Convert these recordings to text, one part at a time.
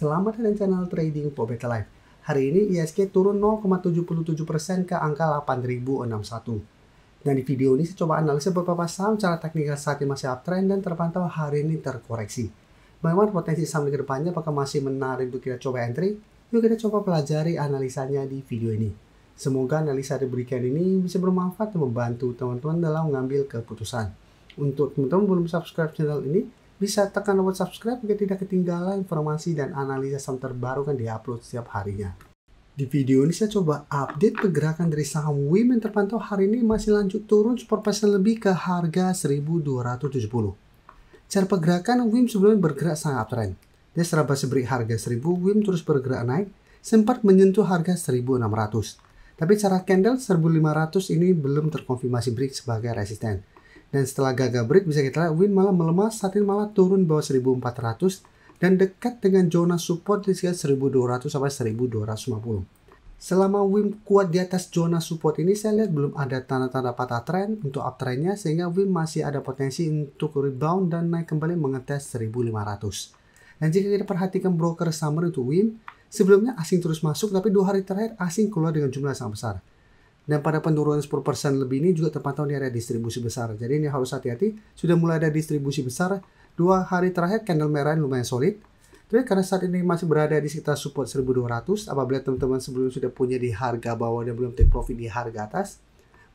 Selamat datang channel Trading for Better Life. Hari ini ISG turun 0,77% ke angka 8.061. Dan di video ini saya coba analisa beberapa saham secara teknikal saat ini masih uptrend dan terpantau hari ini terkoreksi. Bagaimana potensi saham di kedepannya, apakah masih menarik untuk kita coba entry? Yuk kita coba pelajari analisanya di video ini. Semoga analisa diberikan ini bisa bermanfaat dan membantu teman-teman dalam mengambil keputusan. Untuk teman-teman belum subscribe channel ini, bisa tekan tombol subscribe agar tidak ketinggalan informasi dan analisa saham terbaru kan diupload setiap harinya. Di video ini saya coba update pergerakan dari saham WIM yang terpantau hari ini masih lanjut turun 10% lebih ke harga 1.270. Cara pergerakan WIM sebelumnya bergerak sangat uptrend. Dia setelah break harga 1.000, WIM terus bergerak naik, sempat menyentuh harga 1.600. Tapi cara candle 1.500 ini belum terkonfirmasi break sebagai resisten. Dan setelah gagal break bisa kita lihat WIM malah melemah, saat ini malah turun bawah 1.400 dan dekat dengan zona support di sekitar 1.200 sampai 1.250. Selama WIM kuat di atas zona support ini, saya lihat belum ada tanda-tanda patah tren untuk uptrendnya, sehingga WIM masih ada potensi untuk rebound dan naik kembali mengetes 1.500. Dan jika kita perhatikan broker summary untuk WIM, sebelumnya asing terus masuk, tapi 2 hari terakhir asing keluar dengan jumlah sangat besar. Dan pada penurunan 10% lebih ini juga terpantau di area distribusi besar. Jadi ini harus hati-hati, sudah mulai ada distribusi besar. 2 hari terakhir candle merah lumayan solid. Tapi karena saat ini masih berada di sekitar support 1.200, apabila teman-teman sebelumnya sudah punya di harga bawah dan belum take profit di harga atas,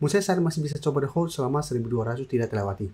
menurut saya masih bisa coba di hold selama 1.200 tidak terlewati.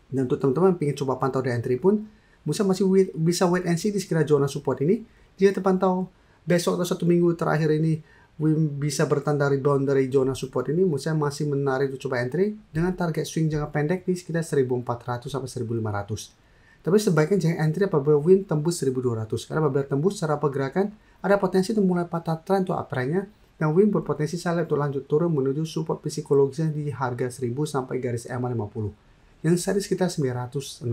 Dan untuk teman-teman yang ingin coba pantau di entry pun, menurut saya masih bisa wait and see di sekitar zona support ini. Jika terpantau besok atau 1 minggu terakhir ini WIM bisa bertanda rebound dari zona support ini, menurut saya masih menarik untuk coba entry dengan target swing jangka pendek di sekitar 1.400 sampai 1.500. Tapi sebaiknya jangan entry apabila WIM tembus 1.200, karena apabila tembus secara pergerakan ada potensi untuk mulai patah tren untuk uptrendnya, dan WIM berpotensi salah untuk lanjut turun menuju support psikologisnya di harga 1.000 sampai garis EMA 50 yang saat sekitar 960.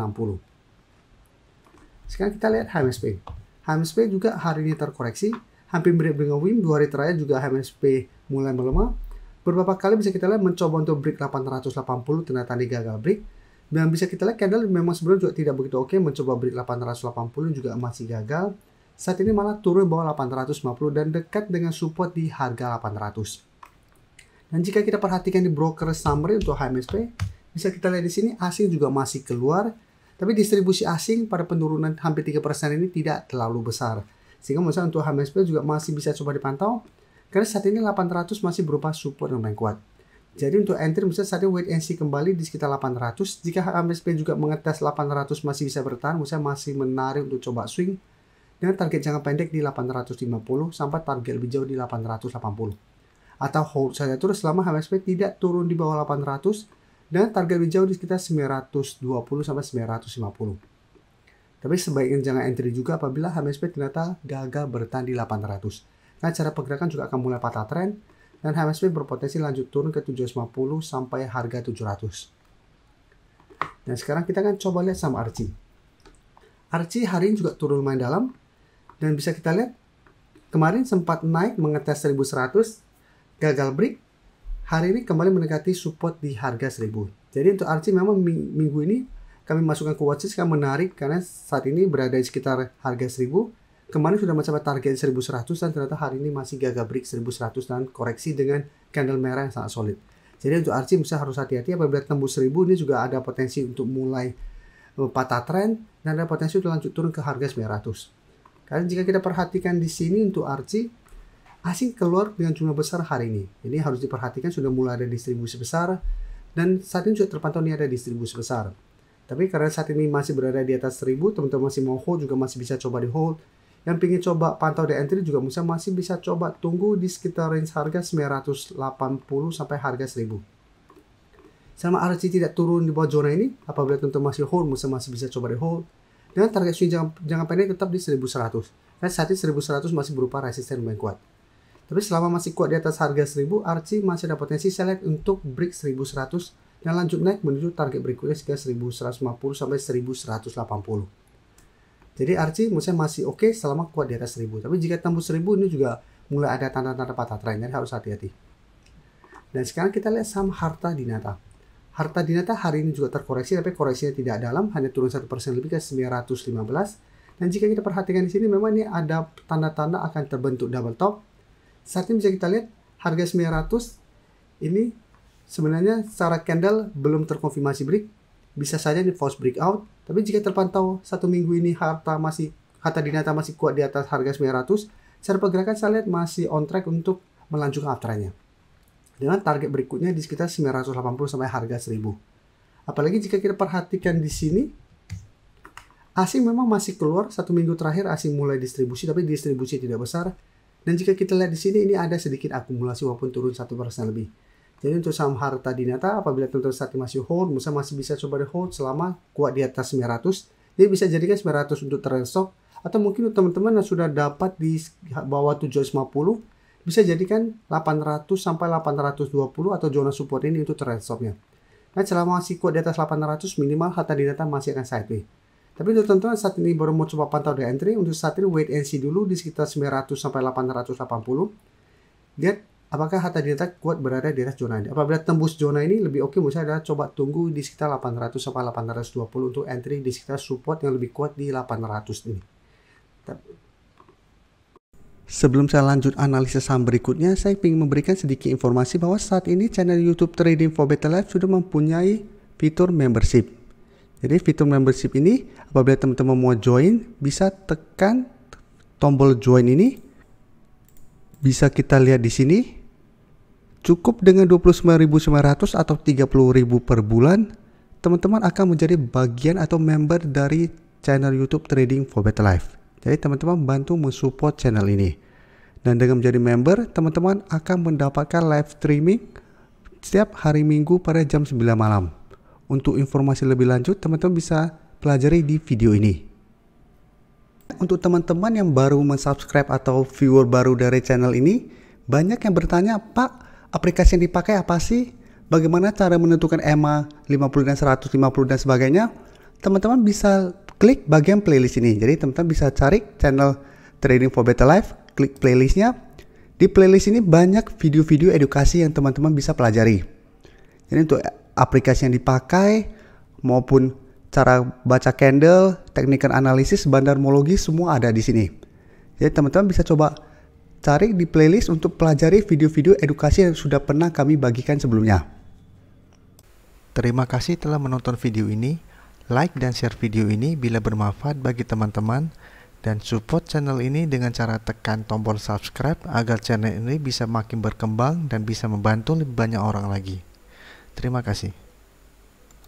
Sekarang kita lihat HMSP. HMSP juga hari ini terkoreksi, hampir mirip dengan WIM. 2 hari terakhir juga HMSP mulai melemah. Beberapa kali bisa kita lihat mencoba untuk break 880, ternyata gagal break. Dan bisa kita lihat candle memang sebelumnya juga tidak begitu oke, mencoba break 880 juga masih gagal. Saat ini malah turun bawah 850 dan dekat dengan support di harga 800. Dan jika kita perhatikan di broker summary untuk HMSP, bisa kita lihat di sini asing juga masih keluar. Tapi distribusi asing pada penurunan hampir 3% ini tidak terlalu besar. Sehingga misalnya untuk HMSP juga masih bisa coba dipantau. Karena saat ini 800 masih berupa support yang lumayan kuat. Jadi untuk entry misalnya saat ini wait and see kembali di sekitar 800. Jika HMSP juga mengetes 800 masih bisa bertahan, misalnya masih menarik untuk coba swing dengan target jangka pendek di 850 sampai target lebih jauh di 880. Atau hold saja terus selama HMSP tidak turun di bawah 800 dengan target lebih jauh di sekitar 920 sampai 950. Tapi sebaiknya jangan entry juga apabila HMSP ternyata gagal bertahan di 800. Nah, cara pergerakan juga akan mulai patah tren dan HMSP berpotensi lanjut turun ke 750 sampai harga 700. Dan sekarang kita akan coba lihat sama Archie. Archie hari ini juga turun lumayan dalam dan bisa kita lihat kemarin sempat naik mengetes 1100, gagal break. Hari ini kembali mendekati support di harga 1000. Jadi untuk Archie memang minggu ini kami masukkan ke watchlist yang menarik karena saat ini berada di sekitar harga 1000. Kemarin sudah mencapai target 1100 dan ternyata hari ini masih gagal break 1100 dan koreksi dengan candle merah yang sangat solid. Jadi untuk Archie misalnya harus hati-hati apabila tembus 1000 ini juga ada potensi untuk mulai patah tren dan ada potensi untuk lanjut turun ke harga 900. Karena jika kita perhatikan di sini untuk Archie, asing keluar dengan jumlah besar hari ini. Ini harus diperhatikan sudah mulai ada distribusi besar dan saat ini juga terpantau ini ada distribusi besar. Tapi karena saat ini masih berada di atas 1000, teman-teman masih mau hold juga masih bisa coba di hold. Yang ingin coba pantau di entry juga masih bisa coba tunggu di sekitar range harga 980 sampai harga 1000. Selama RC tidak turun di bawah zona ini, apabila teman-teman masih hold, masih bisa coba di hold. Dengan target swing jangka pendek tetap di 1100. Dan saat ini 1100 masih berupa resisten yang kuat. Tapi selama masih kuat di atas harga 1000, Archie masih ada potensi select untuk break 1100 dan lanjut naik menuju target berikutnya sekitar 1150 sampai 1180. Jadi Archie menurut masih oke selama kuat di atas 1000. Tapi jika tembus 1000 ini juga mulai ada tanda-tanda patah tren, jadi harus hati-hati. Dan sekarang kita lihat saham Harta Dinata. Harta Dinata hari ini juga terkoreksi, tapi koreksinya tidak dalam, hanya turun 1% lebih ke 915. Dan jika kita perhatikan di sini memang ini ada tanda-tanda akan terbentuk double top. Saat ini bisa kita lihat harga 900 ini sebenarnya secara candle belum terkonfirmasi break. Bisa saja ini false breakout. Tapi jika terpantau satu minggu ini harta dinata masih kuat di atas harga 900, secara pergerakan saya lihat masih on track untuk melanjutkan uptrendnya. Dengan target berikutnya di sekitar 980 sampai harga 1000. Apalagi jika kita perhatikan di sini, asing memang masih keluar. Satu minggu terakhir asing mulai distribusi, tapi distribusi tidak besar. Dan jika kita lihat di sini, ini ada sedikit akumulasi walaupun turun 1% lebih. Jadi untuk saham harta dinata, apabila teman-teman saat ini masih hold, misalnya masih bisa coba di hold selama kuat di atas 900. Jadi bisa jadikan 900 untuk trend stop, atau mungkin untuk teman-teman yang sudah dapat di bawah 750, bisa jadikan 800 sampai 820 atau zona support ini untuk trend stopnya. Nah, selama masih kuat di atas 800, minimal harta dinata masih akan sideways. Tapi untuk teman-teman saat ini baru mau coba pantau di entry, untuk saat ini wait and see dulu di sekitar 900 sampai 880. Lihat apakah harta dinata kuat berada di atas zona ini. Apabila tembus zona ini lebih oke, misalnya adalah coba tunggu di sekitar 800 sampai 820 untuk entry di sekitar support yang lebih kuat di 800 ini. Sebelum saya lanjut analisis saham berikutnya, saya ingin memberikan sedikit informasi bahwa saat ini channel YouTube Trading for Better Life sudah mempunyai fitur membership. Jadi fitur membership ini, apabila teman-teman mau join, bisa tekan tombol join ini. Bisa kita lihat di sini, cukup dengan 29.900 atau 30.000 per bulan, teman-teman akan menjadi bagian atau member dari channel YouTube Trading for Better Life. Jadi teman-teman bantu mensupport channel ini. Dan dengan menjadi member, teman-teman akan mendapatkan live streaming setiap hari Minggu pada jam 9 malam. Untuk informasi lebih lanjut, teman-teman bisa pelajari di video ini. Untuk teman-teman yang baru mensubscribe atau viewer baru dari channel ini, banyak yang bertanya, Pak, aplikasi yang dipakai apa sih? Bagaimana cara menentukan EMA 50 dan 150 dan sebagainya? Teman-teman bisa klik bagian playlist ini. Jadi teman-teman bisa cari channel Trading for Better Life, klik playlistnya. Di playlist ini banyak video-video edukasi yang teman-teman bisa pelajari. Jadi untuk aplikasi yang dipakai maupun cara baca candle, teknikal analisis, bandarmologi, semua ada di sini. Jadi teman-teman bisa coba cari di playlist untuk pelajari video-video edukasi yang sudah pernah kami bagikan sebelumnya. Terima kasih telah menonton video ini. Like dan share video ini bila bermanfaat bagi teman-teman, dan support channel ini dengan cara tekan tombol subscribe agar channel ini bisa makin berkembang dan bisa membantu lebih banyak orang lagi. Terima kasih.